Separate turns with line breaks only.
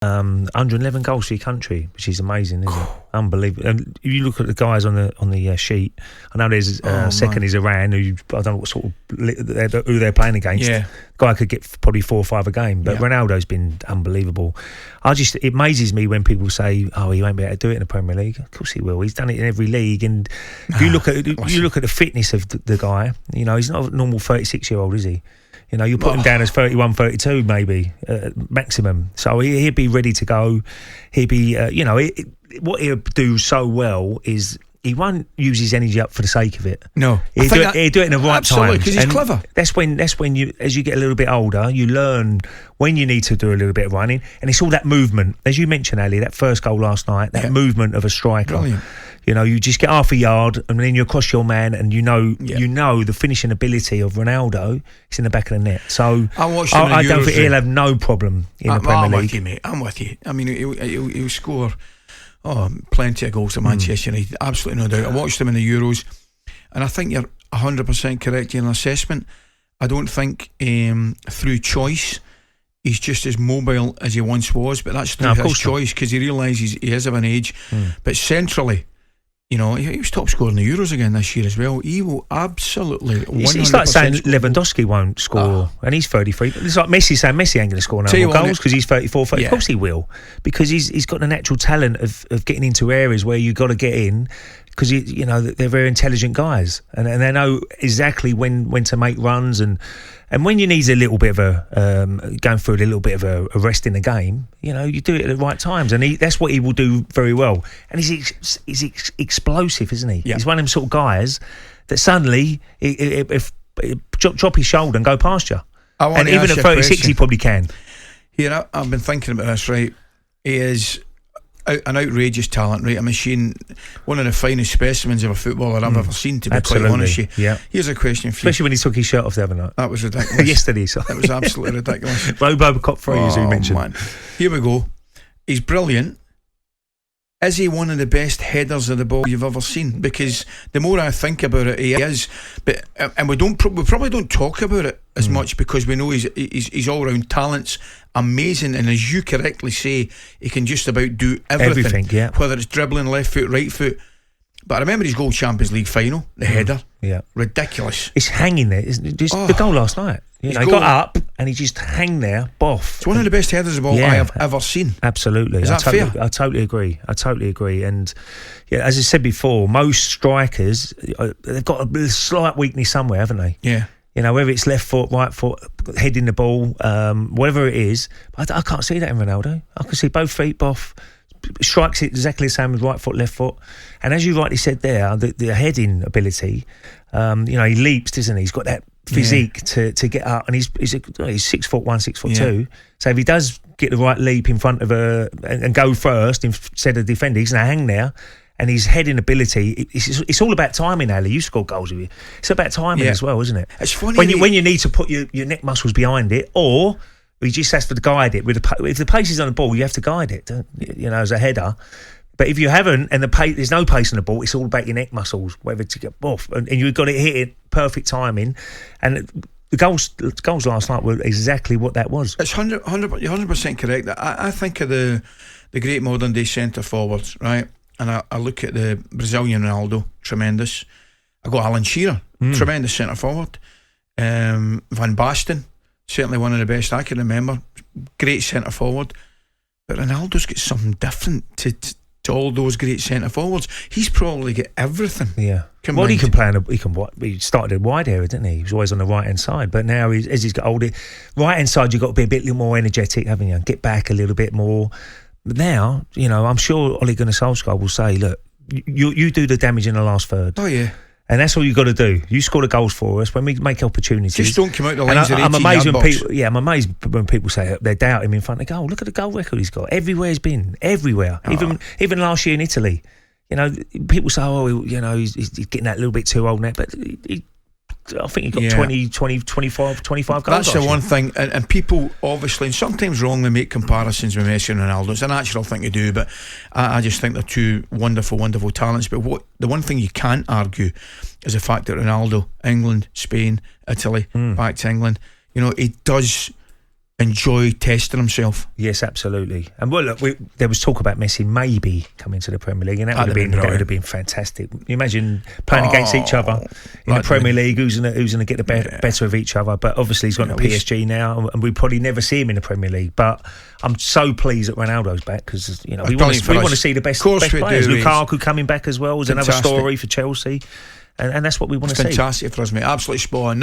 111 goals for your country, which is amazing, isn't it? Unbelievable. And if you look at the guys on the sheet, I know there's second is Iran, who I don't know what sort of who they're playing against.
Yeah.
The guy could get probably 4 or 5 a game, but Ronaldo's been unbelievable. It amazes me when people say, "Oh, he won't be able to do it in the Premier League." Of course he will. He's done it in every league. And if you look at the fitness of the guy, you know, he's not a normal 36-year-old, is he? You know, you put him down as 31, 32 maybe, maximum. So he'd be ready to go. He'd be, what he'll do so well is he won't use his energy up for the sake of it.
No.
He'll do it in the right time.
Absolutely, because he's clever.
That's when you, as you get a little bit older, you learn when you need to do a little bit of running. And it's all that movement. As you mentioned, Ali, that first goal last night, that movement of a striker.
Brilliant.
You know, you just get half a yard and then you cross your man, and you know the finishing ability of Ronaldo is in the back of the net. So I don't think he'll have no problem in the Premier League.
I'm with you, mate. I'm with you. I mean, he'll score plenty of goals to Manchester United. Absolutely no doubt. I watched him in the Euros, and I think you're 100% correct in your assessment. I don't think through choice he's just as mobile as he once was, but that's through his choice, because he realises he is of an age. But centrally, you know, he was top scorer in the Euros again this year as well. He will absolutely 100%.
It's like saying Lewandowski won't score, and he's 33. It's like Messi saying Messi ain't going to score no more goals because he's 34. Of course he will, because he's got the natural talent of getting into areas where you got to get in, because you know they're very intelligent guys, and they know exactly when to make runs, and when you need a little bit of going through a little bit of a rest in the game, you know, you do it at the right times, and that's what he will do very well. And he's explosive, isn't he? Yeah. He's one of them sort of guys that suddenly if drop his shoulder and go past you, and even at 36 he probably can.
Here, I've been thinking about this. Right, he is an outrageous talent, right? A machine, one of the finest specimens of a footballer I've ever seen, to be quite honest with you. Yeah. Here's a question for you.
Especially when he took his shirt off the other night.
That was ridiculous.
Yesterday, so.
That was absolutely ridiculous.
Robocop 3, as you mentioned. Man.
Here we go. He's brilliant. Is he one of the best headers of the ball you've ever seen? Because the more I think about it, he is. But and we probably don't talk about it as much, because we know his all-round talent's amazing, and as you correctly say, he can just about do everything. Whether it's dribbling, left foot, right foot. But I remember his goal Champions League final, the header. Yeah, ridiculous.
It's hanging there, isn't it? Just the goal last night. You know, he got up and he just hang there, boff.
It's one of the best headers of all I have ever seen.
Absolutely.
Is that fair?
I totally agree. And as I said before, most strikers, they've got a slight weakness somewhere, haven't they? Yeah. You know, whether it's left foot, right foot, heading the ball, whatever it is. But I can't see that in Ronaldo. I can see both feet, boff. Strikes it exactly the same with right foot, left foot. And as you rightly said there, the heading ability, you know, he leaps, doesn't he? He's got that physique to get up, and he's 6'1", 6'2". So if he does get the right leap in front of and go first instead of defending, he's going to hang there. And his heading ability, it's all about timing, Ali. You score goals with you. It's about timing as well, isn't it?
It's funny
when you need to put your neck muscles behind it, or he just has to guide it. If the pace is on the ball, you have to guide it, you know, as a header. But if you haven't, and there's no pace on the ball, it's all about your neck muscles, whether to get off, and you've got to hit it perfect timing. And the goals last night were exactly what that was.
It's 100% correct. I think of the great modern day centre forwards, right? And I look at the Brazilian Ronaldo, tremendous. I got Alan Shearer, tremendous centre forward. Van Basten, certainly one of the best I can remember. Great centre forward. But Ronaldo's got something different to all those great centre forwards. He's probably got everything. Yeah.
Well, he can play. He started in wide area, didn't he? He was always on the right hand side. But now, as he's got older, right hand side, you've got to be a bit more energetic, haven't you? Get back a little bit more. But now, you know, I'm sure Ole Gunnar Solskjaer will say, look, you do the damage in the last third.
Oh, yeah.
And that's all you've got to do. You score the goals for us when we make opportunities.
Just don't come out the lines of the 18-yard box.
I'm amazed when people say they doubt him in front of the goal. Look at the goal record he's got. Everywhere he's been. Everywhere. Even last year in Italy. You know, people say, you know, he's getting that little bit too old now. But I think he got 25 goals.
That's the one thing, and people obviously, and sometimes wrongly, make comparisons with Messi and Ronaldo. It's a natural thing to do, but I just think they're two wonderful, wonderful talents. But the one thing you can't argue is the fact that Ronaldo, England, Spain, Italy, back to England, you know, he does enjoy testing himself.
Yes, absolutely. And well, look, there was talk about Messi maybe coming to the Premier League, and that would have been fantastic. You imagine playing against each other in the Premier League. Who's going to get the better of each other? But obviously he's gone to PSG now, and we probably never see him in the Premier League. But I'm so pleased that Ronaldo's back, because we want to see the best players. Lukaku coming back as well is another story for Chelsea, and that's what we want to see.
Fantastic for us, mate. Absolutely spot on.